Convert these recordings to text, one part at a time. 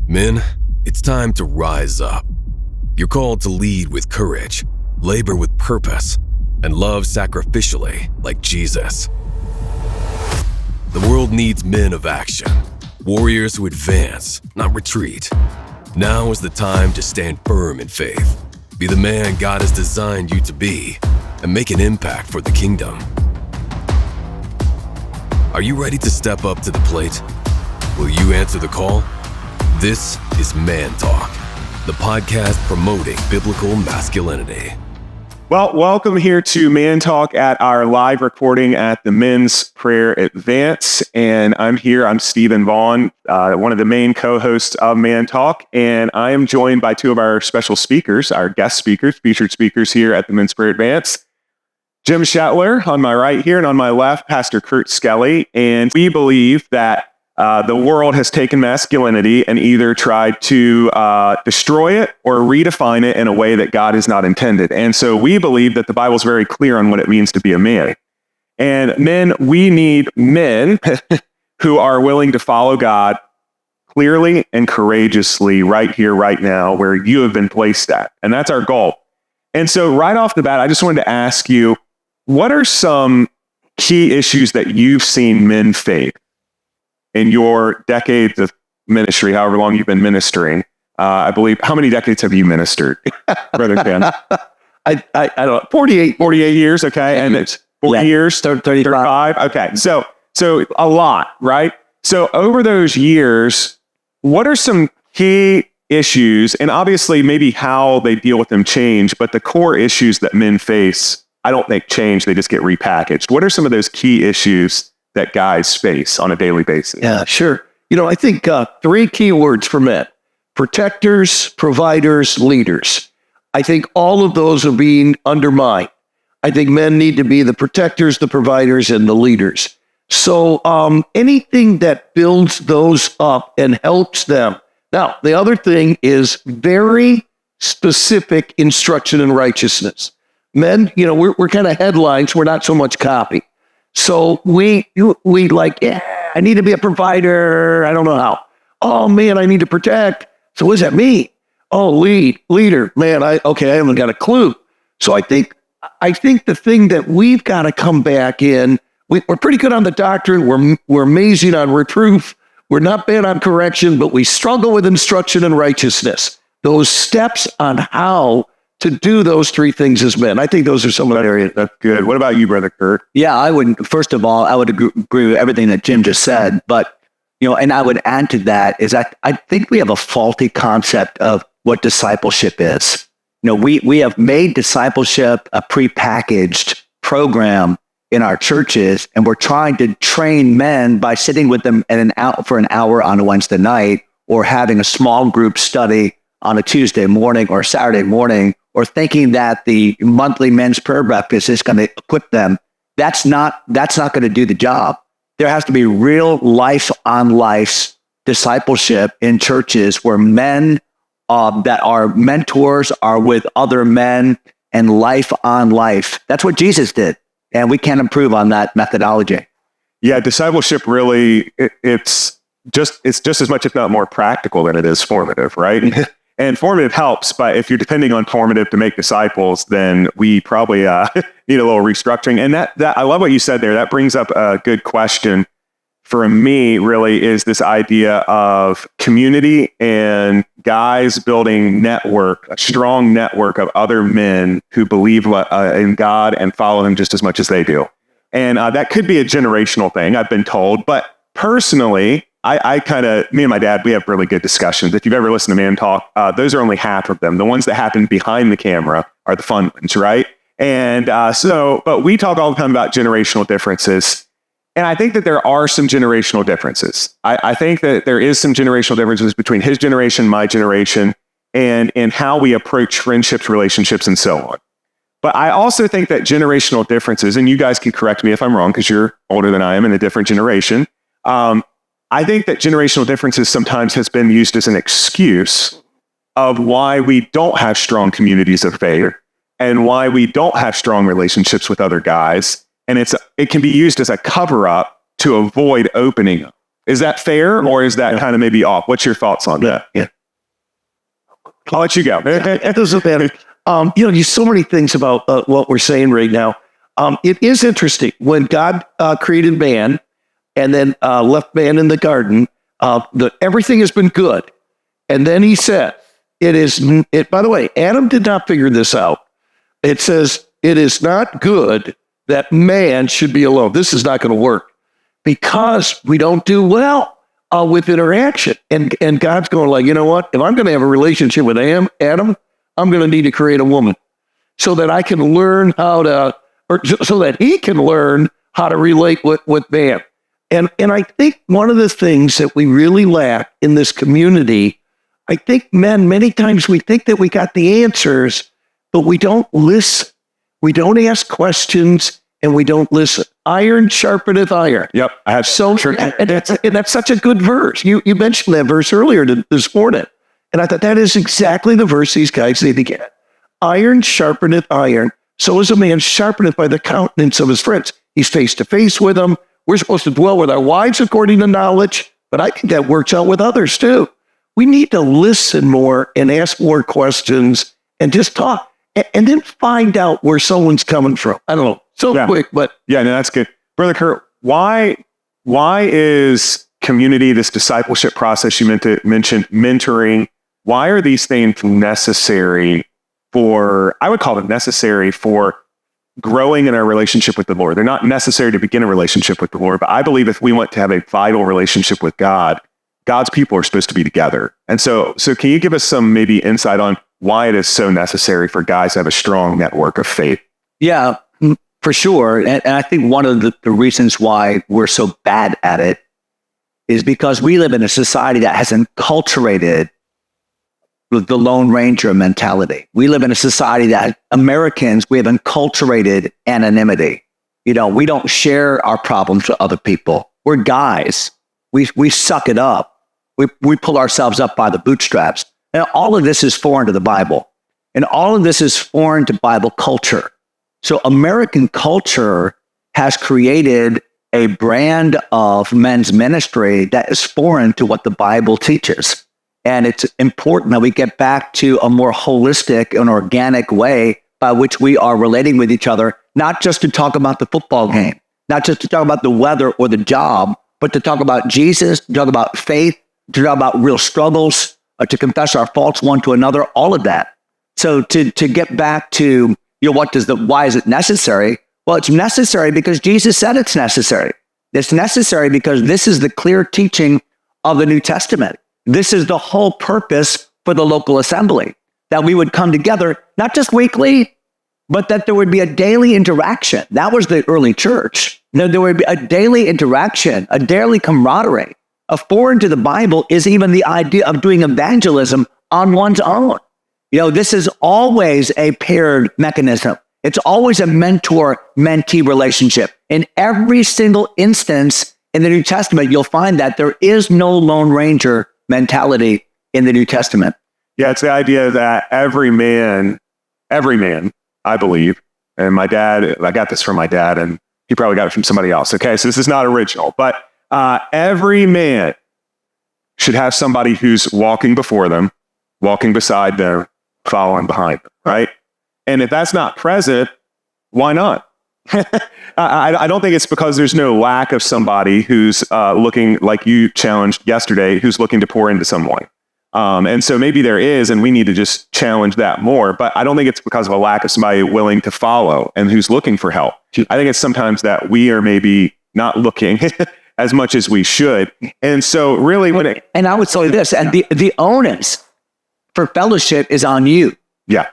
Men, it's time to rise up. You're called to lead with courage, labor with purpose, and love sacrificially like Jesus. The world needs men of action, warriors who advance, not retreat. Now is the time to stand firm in faith, be the man God has designed you to be, and make an impact for the kingdom. Are you ready to step up to the plate? Will you answer the call? This is Man Talk, the podcast promoting biblical masculinity. Well, welcome here to Man Talk at our live recording at the Men's Prayer Advance. And I'm Stephen Vaughn, one of the main co-hosts of Man Talk. And I am joined by two of our special speakers, our guest speakers, featured speakers here at the Men's Prayer Advance. Jim Schettler on my right here, and on my left, Pastor Kurt Skelly. And we believe that the world has taken masculinity and either tried to destroy it or redefine it in a way that God has not intended. And so we believe that the Bible is very clear on what it means to be a man. And men, we need men who are willing to follow God clearly and courageously right here, right now, where you have been placed at. And that's our goal. And so right off the bat, I just wanted to ask you, what are some key issues that you've seen men face in your decades of ministry, however long you've been ministering? I believe, how many decades have you ministered, Brother Ken? I don't know, 48 years, okay. And it's 40 years, 35. Okay, so a lot, right? So over those years, what are some key issues, and obviously maybe how they deal with them change, but the core issues that men face, I don't think change, they just get repackaged. What are some of those key issues that guys face on a daily basis? Yeah, sure. I think three key words for men: protectors, providers, leaders. I think all of those are being undermined. I think men need to be the protectors, the providers, and the leaders. So anything that builds those up and helps them. Now, the other thing is very specific instruction in righteousness. Men, we're kind of headlines. We're not so much copy. So we like, I need to be a provider. I don't know how. Oh man, I need to protect. So what does that mean? Oh, leader, man. I haven't got a clue. So I think the thing that we've got to come back in, we're pretty good on the doctrine. We're amazing on reproof. We're not bad on correction, but we struggle with instruction and righteousness. Those steps on how to do those three things as men. I think those are some of the areas. That's good. What about you, Brother Kurt? Yeah, first of all, I would agree with everything that Jim just said, but, and I would add to that is that I think we have a faulty concept of what discipleship is. We have made discipleship a prepackaged program in our churches, and we're trying to train men by sitting with them for an hour on a Wednesday night, or having a small group study on a Tuesday morning or Saturday morning, or thinking that the monthly men's prayer breakfast is going to equip them. That's not going to do the job. There has to be real life on life discipleship in churches where men that are mentors are with other men, and life on life. That's what Jesus did. And we can't improve on that methodology. Yeah, discipleship really, it's just as much, if not more practical than it is formative, right? And formative helps, but if you're depending on formative to make disciples, then we probably need a little restructuring. And that I love what you said there. That brings up a good question for me, really, is this idea of community and guys building a strong network of other men who believe in God and follow him just as much as they do. And that could be a generational thing, I've been told. But personally, me and my dad, we have really good discussions. If you've ever listened to Man Talk, those are only half of them. The ones that happen behind the camera are the fun ones, right? And but we talk all the time about generational differences. And I think that there are some generational differences. I think that there is some generational differences between his generation, my generation, and in how we approach friendships, relationships, and so on. But I also think that generational differences, and you guys can correct me if I'm wrong, because you're older than I am in a different generation. I think that generational differences sometimes has been used as an excuse of why we don't have strong communities of faith and why we don't have strong relationships with other guys. And it can be used as a cover-up to avoid opening Is that fair, or is that kind of maybe off? What's your thoughts on that? Yeah. I'll let you go. It doesn't matter. There's so many things about what we're saying right now. It is interesting. When God created man and then left man in the garden, everything has been good. And then he said, by the way, Adam did not figure this out. It says, it is not good that man should be alone. This is not going to work because we don't do well with interaction. And God's going like, you know what? If I'm going to have a relationship with Adam, I'm going to need to create a woman so that I can learn how to, or so that he can learn how to relate with man. And I think one of the things that we really lack in this community, I think men, many times we think that we got the answers, but we don't listen. We don't ask questions and we don't listen. Iron sharpeneth iron. Yep. I have and that's such a good verse. You mentioned that verse earlier this morning. And I thought that is exactly the verse these guys need to get. Iron sharpeneth iron. So is a man sharpeneth by the countenance of his friends. He's face to face with them. We're supposed to dwell with our wives according to knowledge, but I think that works out with others too. We need to listen more and ask more questions and just talk. And then find out where someone's coming from. I don't know, quick, but yeah, no, that's good, Brother Kurt. Why is community, this discipleship process you mentioned, mentoring? Why are these things necessary for? I would call them necessary for growing in our relationship with the Lord. They're not necessary to begin a relationship with the Lord, but I believe if we want to have a vital relationship with God, God's people are supposed to be together. And so can you give us some maybe insight on why it is so necessary for guys to have a strong network of faith? Yeah, for sure. And I think one of the reasons why we're so bad at it is because we live in a society that has enculturated the Lone Ranger mentality. We live in a society that we have enculturated anonymity. We don't share our problems with other people. We're guys. We suck it up. We pull ourselves up by the bootstraps. And all of this is foreign to the Bible. And all of this is foreign to Bible culture. So American culture has created a brand of men's ministry that is foreign to what the Bible teaches. And it's important that we get back to a more holistic and organic way by which we are relating with each other, not just to talk about the football game, not just to talk about the weather or the job, but to talk about Jesus, to talk about faith, to talk about real struggles, to confess our faults one to another, all of that. So to get back to, why is it necessary? Well, it's necessary because Jesus said it's necessary. It's necessary because this is the clear teaching of the New Testament. This is the whole purpose for the local assembly, that we would come together, not just weekly, but that there would be a daily interaction. That was the early church. There would be a daily interaction, a daily camaraderie. Foreign to the Bible is even the idea of doing evangelism on one's own. This is always a paired mechanism. It's always a mentor-mentee relationship. In every single instance in the New Testament, you'll find that there is no Lone Ranger mentality in the New Testament. Yeah, it's the idea that every man, I believe, and my dad, I got this from my dad, and he probably got it from somebody else. Okay, so this is not original, but every man should have somebody who's walking before them, walking beside them, following behind them, right? And if that's not present, why not? I don't think it's because there's no lack of somebody who's looking, like you challenged yesterday, who's looking to pour into someone. And so maybe there is, and we need to just challenge that more. But I don't think it's because of a lack of somebody willing to follow and who's looking for help. I think it's sometimes that we are maybe not looking as much as we should. And so really and I would say this, and the onus for fellowship is on you. Yeah.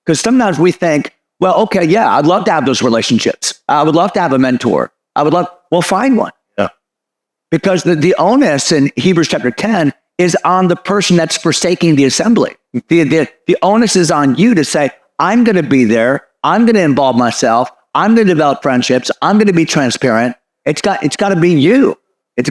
Because sometimes we think, well, okay, yeah, I'd love to have those relationships. I would love to have a mentor. Well, find one. Yeah. Because the onus in Hebrews chapter 10 is on the person that's forsaking the assembly. The onus is on you to say, I'm going to be there. I'm going to involve myself. I'm going to develop friendships. I'm going to be transparent. It's got to be you.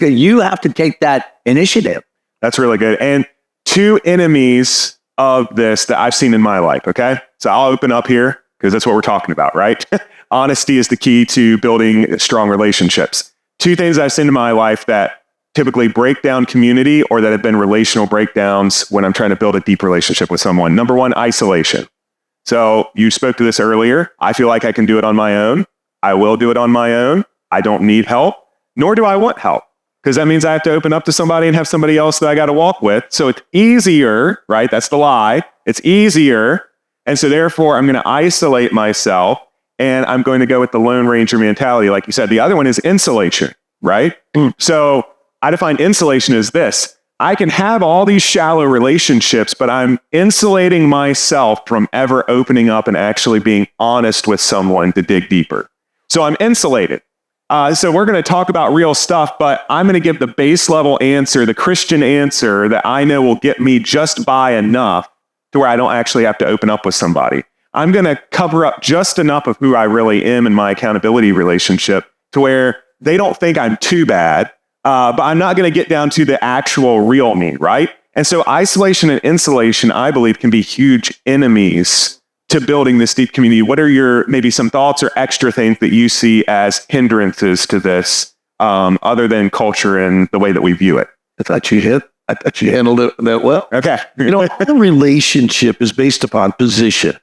You have to take that initiative. That's really good. And two enemies of this that I've seen in my life, okay? So I'll open up here because that's what we're talking about, right? Honesty is the key to building strong relationships. Two things I've seen in my life that typically break down community or that have been relational breakdowns when I'm trying to build a deep relationship with someone. Number one, isolation. So you spoke to this earlier. I feel like I can do it on my own. I will do it on my own. I don't need help, nor do I want help, because that means I have to open up to somebody and have somebody else that I got to walk with. So it's easier, right? That's the lie. It's easier. And so therefore, I'm going to isolate myself and I'm going to go with the Lone Ranger mentality. Like you said, the other one is insulation, right? So I define insulation as this. I can have all these shallow relationships, but I'm insulating myself from ever opening up and actually being honest with someone to dig deeper. So I'm insulated. So we're going to talk about real stuff, but I'm going to give the base level answer, the Christian answer that I know will get me just by enough to where I don't actually have to open up with somebody. I'm going to cover up just enough of who I really am in my accountability relationship to where they don't think I'm too bad, but I'm not going to get down to the actual real me, right? And so isolation and insulation, I believe, can be huge enemies to building this deep community. What are your maybe some thoughts or extra things that you see as hindrances to this, other than culture and the way that we view it? I thought you handled it that well. Okay. The relationship is based upon position.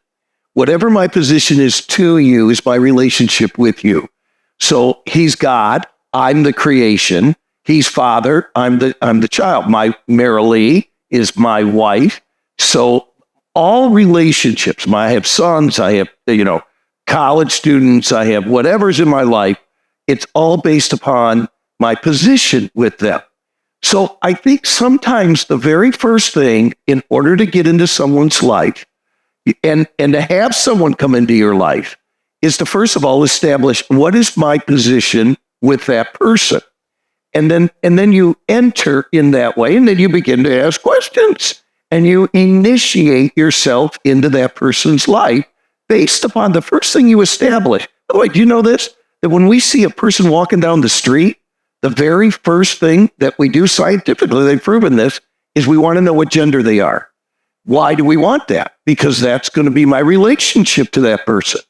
Whatever my position is to you is my relationship with you. So he's God, I'm the creation. He's father, I'm the child. My Marilee is my wife. So all relationships, I have sons, I have, college students, I have whatever's in my life, it's all based upon my position with them. So I think sometimes the very first thing in order to get into someone's life and to have someone come into your life is to first of all establish what is my position with that person. And then you enter in that way, and then you begin to ask questions. And you initiate yourself into that person's life based upon the first thing you establish. By the way, do you know this? That when we see a person walking down the street, the very first thing that we do scientifically, they've proven this, is we want to know what gender they are. Why do we want that? Because that's going to be my relationship to that person.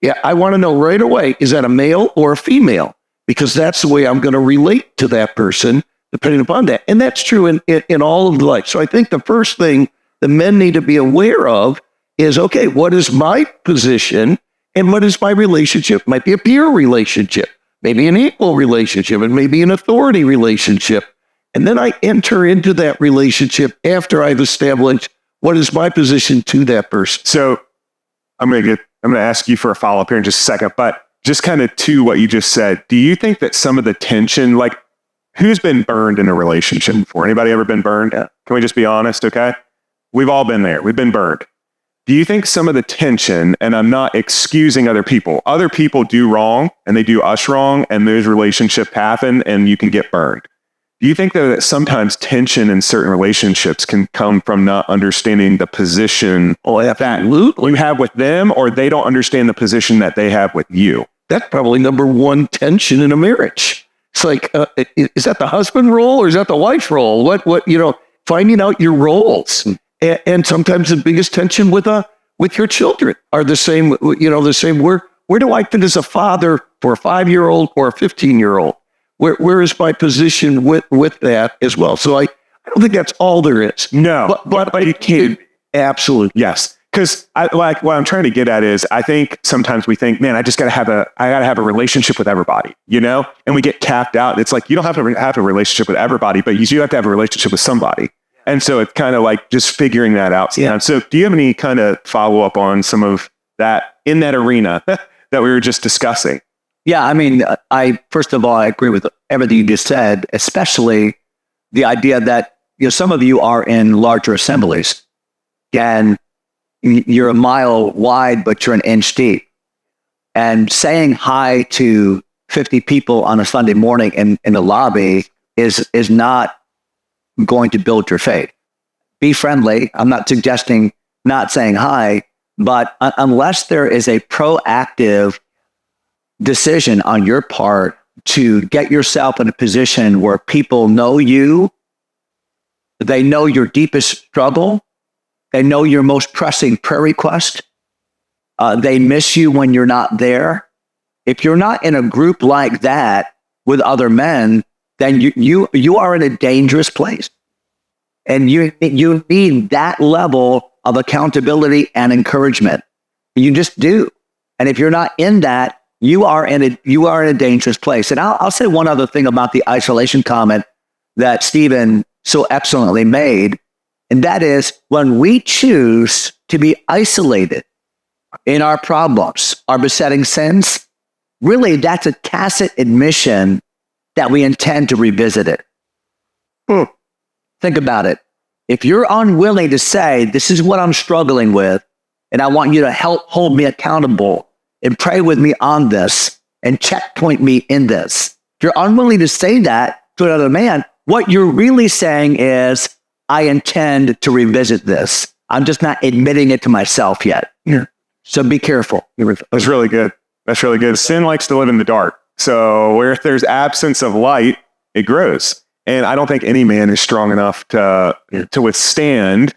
Yeah, I want to know right away, is that a male or a female? Because that's the way I'm going to relate to that person, depending upon that. And that's true in all of life. So I think the first thing the men need to be aware of is, okay, what is my position and what is my relationship? Might be a peer relationship, maybe an equal relationship, and maybe an authority relationship. And then I enter into that relationship after I've established what is my position to that person. So I'm going to ask you for a follow-up here in just a second, but just kind of to what you just said, do you think that some of the tension, like who's been burned in a relationship before? Anybody ever been burned? Yeah. Can we just be honest, okay? We've all been there. We've been burned. Do you think some of the tension, and I'm not excusing other people do wrong and they do us wrong and those relationships happen and you can get burned. Do you think that sometimes tension in certain relationships can come from not understanding the position that you have with them, or they don't understand the position that they have with you? That's probably number one tension in a marriage. It's like, is that the husband role or is that the wife role? Finding out your roles. And sometimes the biggest tension with your children are the same, where do I fit as a father for a 5-year-old or a 15-year-old? Where is my position with that as well? So I don't think that's all there is. No, but you can. Absolutely. Yes. Because what I'm trying to get at is, I think sometimes we think, man, I gotta have a relationship with everybody, and we get tapped out. It's like, you don't have to have a relationship with everybody, but you do have to have a relationship with somebody. And so it's kind of like just figuring that out. Yeah. So do you have any kind of follow up on some of that in that arena that we were just discussing? Yeah, I mean, first of all, I agree with everything you just said, especially the idea that some of you are in larger assemblies and you're a mile wide, but you're an inch deep. And saying hi to 50 people on a Sunday morning in the lobby is not going to build your faith. Be friendly. I'm not suggesting not saying hi, but unless there is a proactive decision on your part to get yourself in a position where people know you, they know your deepest struggle, they know your most pressing prayer request, they miss you when you're not there. If you're not in a group like that with other men, then you are in a dangerous place. And you need that level of accountability and encouragement. You just do. And if you're not in that, you are in a dangerous place. And I'll say one other thing about the isolation comment that Stephen so excellently made. And that is, when we choose to be isolated in our problems, our besetting sins, really that's a tacit admission that we intend to revisit it. Think about it. If you're unwilling to say, this is what I'm struggling with, and I want you to help hold me accountable and pray with me on this and checkpoint me in this. If you're unwilling to say that to another man, what you're really saying is, I intend to revisit this. I'm just not admitting it to myself yet. Yeah. So be careful. That's really good. That's really good. Sin likes to live in the dark. So where if there's absence of light, it grows. And I don't think any man is strong enough to withstand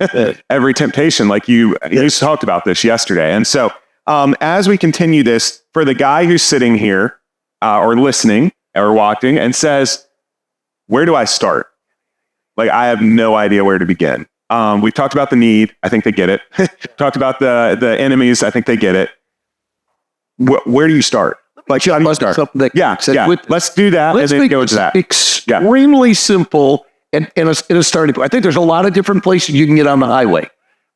every temptation. Like you talked about this yesterday. And so as we continue this, for the guy who's sitting here or listening or watching and says, where do I start? Like, I have no idea where to begin. We've talked about the need. I think they get it. Talked about the enemies. I think they get it. Where do you start? Like, how do you start? Let's do that and then go into that. Extremely simple and a starting point. I think there's a lot of different places you can get on the highway,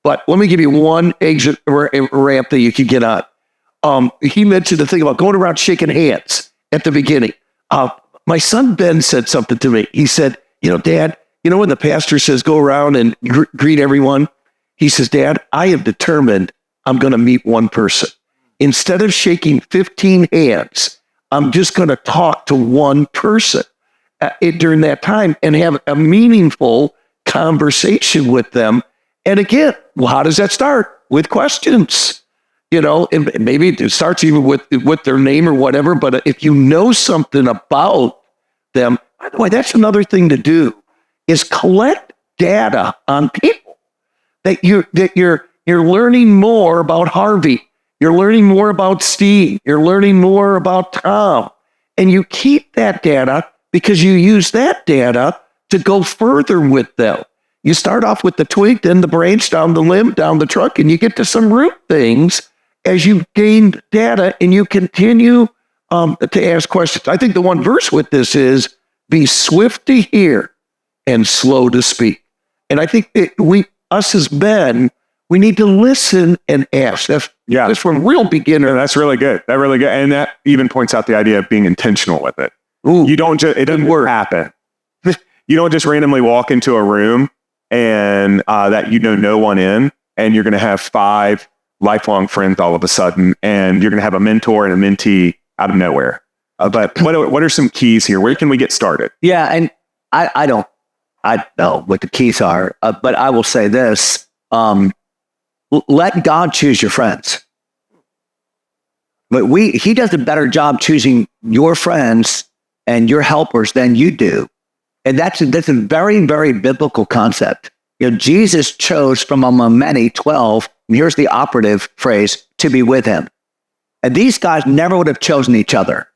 but let me give you one exit ramp that you can get on. He mentioned the thing about going around shaking hands at the beginning. My son Ben said something to me. He said, Dad, when the pastor says go around and greet everyone, he says, Dad, I have determined I'm going to meet one person. Instead of shaking 15 hands, I'm just going to talk to one person during that time and have a meaningful conversation with them. And again, well, how does that start? With questions. And maybe it starts even with their name or whatever. But if you know something about them, by the way, that's another thing to do, is collect data on people that you're learning more about Harvey. You're learning more about Steve. You're learning more about Tom. And you keep that data because you use that data to go further with them. You start off with the twig, then the branch, down the limb, down the trunk, and you get to some root things as you gain data and you continue to ask questions. I think the one verse with this is, be swift to hear and slow to speak. And I think us as men, we need to listen and ask. That's from real beginner. That's really good. And that even points out the idea of being intentional with it. Ooh, it doesn't happen. You don't just randomly walk into a room and that no one in, and you're going to have 5 lifelong friends all of a sudden, and you're going to have a mentor and a mentee out of nowhere. But what are some keys here? Where can we get started? Yeah, and I don't know what the keys are, but I will say this. Let God choose your friends. But he does a better job choosing your friends and your helpers than you do. And that's a very, very biblical concept. Jesus chose from among many 12, and here's the operative phrase, to be with him. And these guys never would have chosen each other.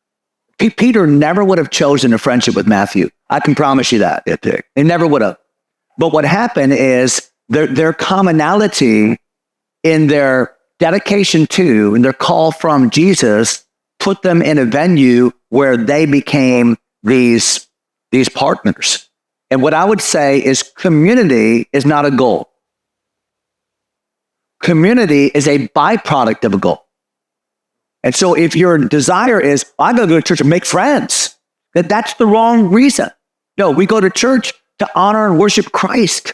Peter never would have chosen a friendship with Matthew. I can promise you that. They never would have. But what happened is their commonality in their dedication to and their call from Jesus put them in a venue where they became these partners. And what I would say is community is not a goal. Community is a byproduct of a goal. And so if your desire is, I'm going to go to church and make friends, that's the wrong reason. No, we go to church to honor and worship Christ,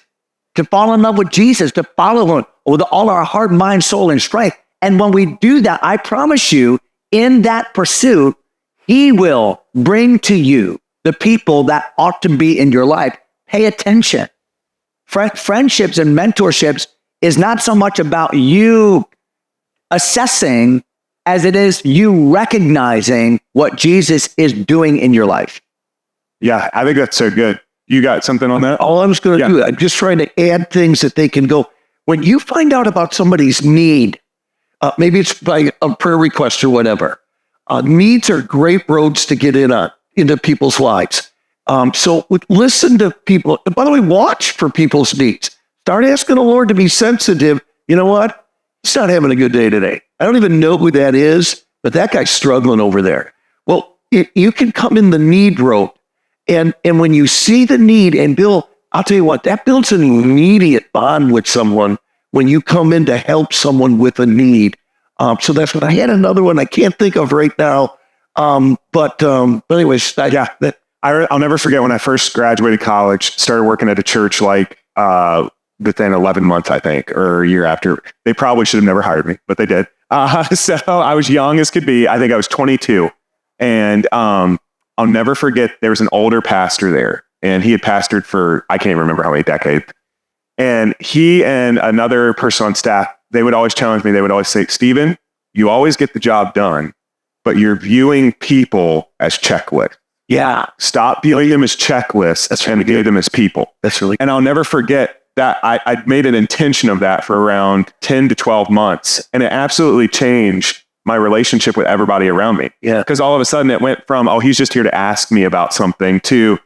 to fall in love with Jesus, to follow him with all our heart, mind, soul, and strength. And when we do that, I promise you, in that pursuit, he will bring to you the people that ought to be in your life. Pay attention. Friendships and mentorships is not so much about you assessing as it is you recognizing what Jesus is doing in your life. Yeah, I think that's so good. You got something on that? All I was going to do, I'm just trying to add things that they can go. When you find out about somebody's need, maybe it's by a prayer request or whatever, needs are great roads to get into people's lives. Listen to people. And by the way, watch for people's needs. Start asking the Lord to be sensitive. You know what? He's not having a good day today. I don't even know who that is, but that guy's struggling over there. Well, you can come in the need rope. And when you see the need, and Bill, I'll tell you what, that builds an immediate bond with someone when you come in to help someone with a need. So that's what I had. Another one I can't think of right now. But anyways, I'll never forget when I first graduated college, started working at a church like within 11 months, I think, or a year after. They probably should have never hired me, but they did. So I was young as could be. I think I was 22. And I'll never forget, there was an older pastor there, and he had pastored for, I can't even remember how many decades. And he and another person on staff, they would always challenge me. They would always say, Stephen, you always get the job done, but you're viewing people as checklists. Yeah. Stop viewing them as checklists and view them as people. That's really, and I'll never forget that I made an intention of that for around 10 to 12 months. And it absolutely changed my relationship with everybody around me. Yeah. Because all of a sudden it went from, oh, he's just here to ask me about something, to,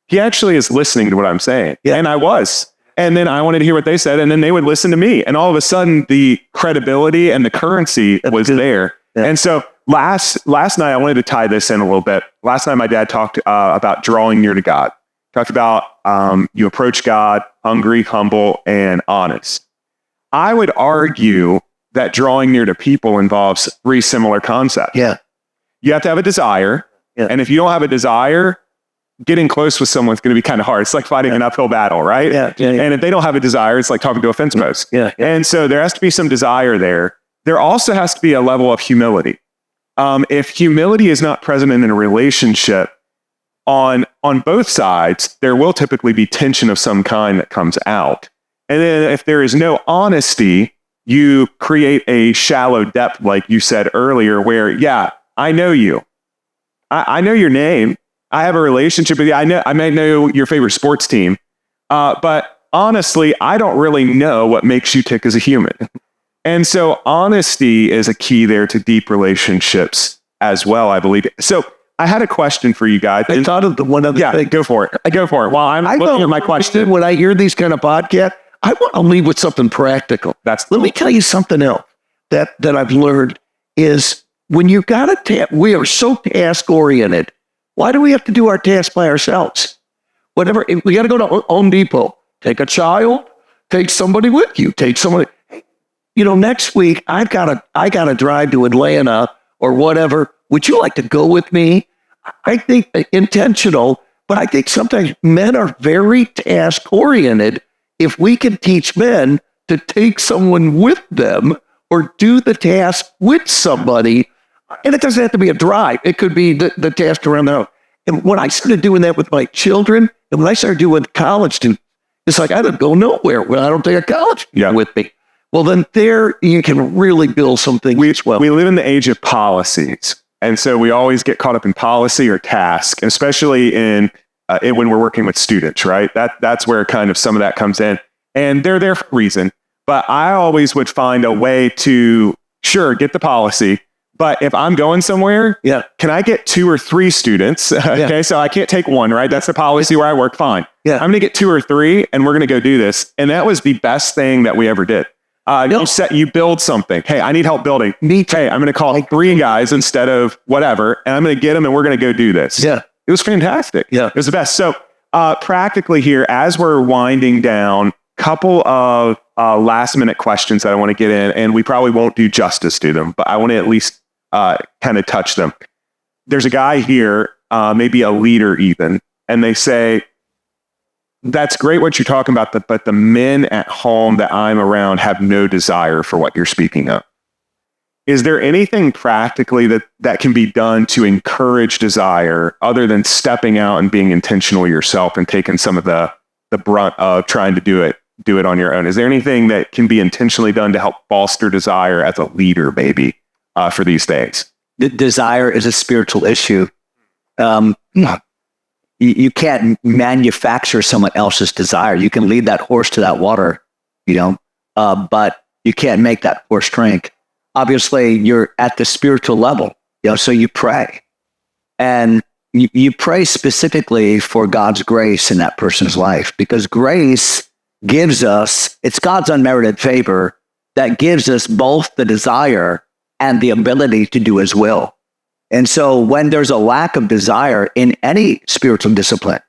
he actually is listening to what I'm saying. Yeah. And I was. And then I wanted to hear what they said, and then they would listen to me. And all of a sudden the credibility and the currency was there. Yeah. And so last night, I wanted to tie this in a little bit. Last night, my dad talked about drawing near to God. Talked about you approach God hungry, humble, and honest. I would argue that drawing near to people involves three similar concepts. Yeah. You have to have a desire. Yeah. And if you don't have a desire, getting close with someone's going to be kind of hard. It's like fighting an uphill battle, right? Yeah. And if they don't have a desire, it's like talking to a fence post. Yeah. And so there has to be some desire there. There also has to be a level of humility. If humility is not present in a relationship on both sides, there will typically be tension of some kind that comes out. And then if there is no honesty, you create a shallow depth, like you said earlier, where, yeah, I know you. I know your name. I have a relationship with you. I may know your favorite sports team. But honestly, I don't really know what makes you tick as a human. And so honesty is a key there to deep relationships as well, I believe. So I had a question for you guys. I thought of the one other thing. Go for it. While I'm looking at my question. When I hear these kind of podcasts, I want to leave with something practical. Let me tell you something else that I've learned is when you've got we are so task oriented. Why do we have to do our tasks by ourselves? Whatever, we got to go to Home Depot, take a child, take somebody with you, take somebody. Next week I gotta drive to Atlanta or whatever. Would you like to go with me? I think intentional, but I think sometimes men are very task oriented. If we can teach men to take someone with them or do the task with somebody, and it doesn't have to be a drive. It could be the task around the house. And when I started doing that with my children, and when I started doing with college students, it's like I don't go nowhere when I don't take a college student with me. Well, then there you can really build something as well. We live in the age of policies. And so we always get caught up in policy or task, especially in when we're working with students, right? That's where kind of some of that comes in. And they're there for a reason. But I always would find a way to, sure, get the policy. But if I'm going somewhere, can I get 2 or 3 students? Okay, so I can't take one, right? That's the policy where I work, fine. I'm going to get 2 or 3 and we're going to go do this. And that was the best thing that we ever did. You build something. Hey, I need help building. Hey, I'm going to call 3 guys instead of whatever, and I'm going to get them and we're going to go do this. Yeah. It was fantastic. Yeah. It was the best. So practically here, as we're winding down, couple of last minute questions that I want to get in, and we probably won't do justice to them, but I want to at least kind of touch them. There's a guy here, maybe a leader even, and they say, that's great what you're talking about, but the men at home that I'm around have no desire for what you're speaking of. Is there anything practically that can be done to encourage desire other than stepping out and being intentional yourself and taking some of the brunt of trying to do it on your own? Is there anything that can be intentionally done to help foster desire as a leader, maybe, for these days? The desire is a spiritual issue. You can't manufacture someone else's desire. You can lead that horse to that water, but you can't make that horse drink. Obviously, you're at the spiritual level, so you pray. And you pray specifically for God's grace in that person's life, because grace gives us, it's God's unmerited favor that gives us both the desire and the ability to do his will. And so when there's a lack of desire in any spiritual discipline,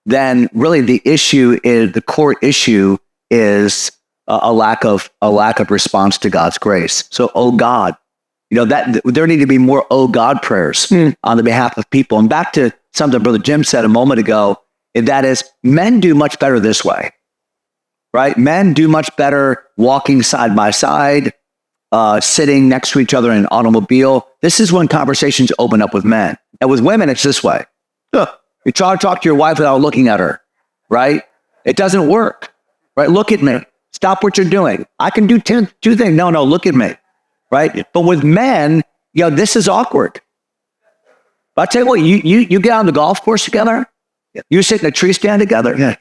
then really the core issue is a lack of response to God's grace. So, oh God, that there need to be more oh God prayers on the behalf of people. And back to something Brother Jim said a moment ago, and that is men do much better this way, right? Men do much better walking side by side, sitting next to each other in an automobile. This is when conversations open up with men. And with women, it's this way. You try to talk to your wife without looking at her, right? It doesn't work, right? Look at me. Stop what you're doing. I can do two things. No, look at me, right? But with men, this is awkward. But I tell you what, you get on the golf course together, you sit in a tree stand together,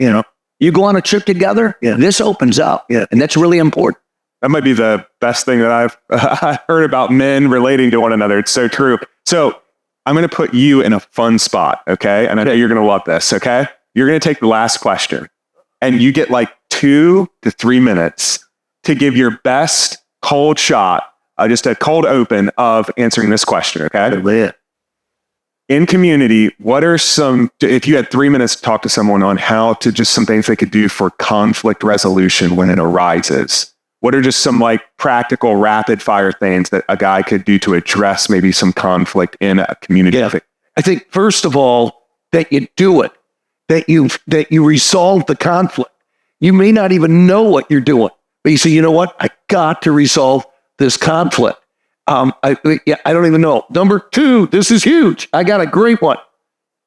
you go on a trip together, this opens up, and that's really important. That might be the best thing that I've heard about men relating to one another. It's so true. So I'm going to put you in a fun spot, okay? And I know you're going to love this, okay? You're going to take the last question, and you get like 2 to 3 minutes to give your best cold shot, just a cold open of answering this question, okay? In community, what are if you had 3 minutes to talk to someone on how to just some things they could do for conflict resolution when it arises, what are just some like practical rapid fire things that a guy could do to address maybe some conflict in a community? Yeah. I think first of all, that you do it, that you resolve the conflict. You may not even know what you're doing, but you say, you know what? I got to resolve this conflict. I don't even know. Number 2, this is huge. I got a great one.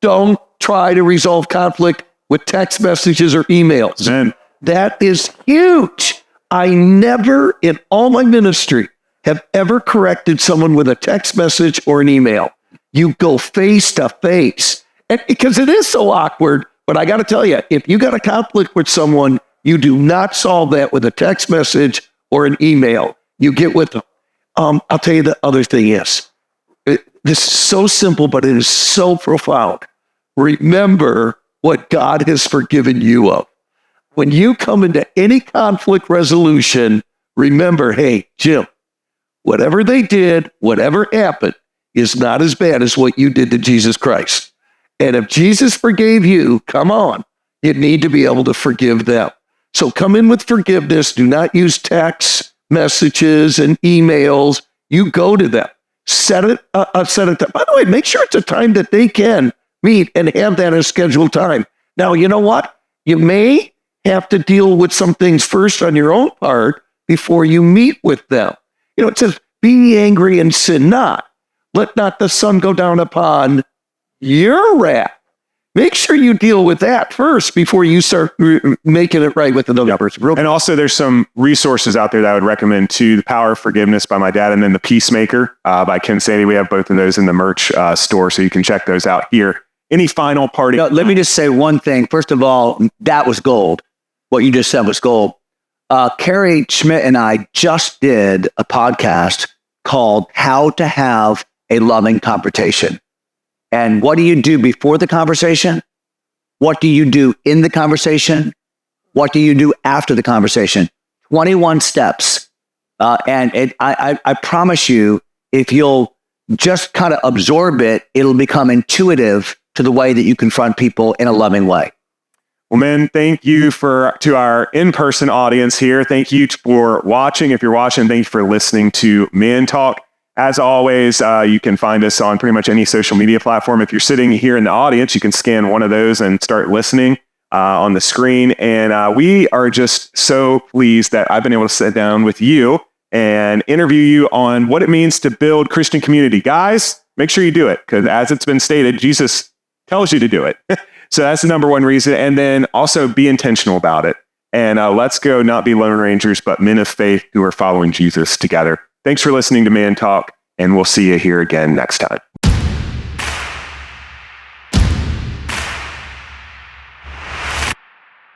Don't try to resolve conflict with text messages or emails. Man. That is huge. I never in all my ministry have ever corrected someone with a text message or an email. You go face to face. And because it is so awkward, but I got to tell you, if you got a conflict with someone, you do not solve that with a text message or an email. You get with them. I'll tell you the other thing is, this is so simple, but it is so profound. Remember what God has forgiven you of. When you come into any conflict resolution, remember, hey, Jim, whatever they did, whatever happened, is not as bad as what you did to Jesus Christ. And if Jesus forgave you, come on, you need to be able to forgive them. So come in with forgiveness. Do not use text messages and emails. You go to them. Set it. By the way, make sure it's a time that they can meet and have that as scheduled time. Now, you know what? You may have to deal with some things first on your own part before you meet with them. It says, be angry and sin not. Let not the sun go down upon your wrath. Make sure you deal with that first before you start making it right with another person. And also there's some resources out there that I would recommend too. The Power of Forgiveness by my dad, and then The Peacemaker by Ken Sadie. We have both of those in the merch store, so you can check those out here. Any final party? Let me just say one thing. First of all, that was gold. What you just said was gold. Carrie Schmidt and I just did a podcast called How to Have a Loving Confrontation. And what do you do before the conversation? What do you do in the conversation? What do you do after the conversation? 21 steps. I promise you, if you'll just kind of absorb it, it'll become intuitive to the way that you confront people in a loving way. Well, man, thank you to our in-person audience here. Thank you for watching. If you're watching, thank you for listening to Men Talk. As always, you can find us on pretty much any social media platform. If you're sitting here in the audience, you can scan one of those and start listening on the screen. And we are just so pleased that I've been able to sit down with you and interview you on what it means to build Christian community. Guys, make sure you do it, because as it's been stated, Jesus tells you to do it. So that's the number one reason. And then also be intentional about it. And let's go not be Lone Rangers, but men of faith who are following Jesus together. Thanks for listening to Man Talk, and we'll see you here again next time.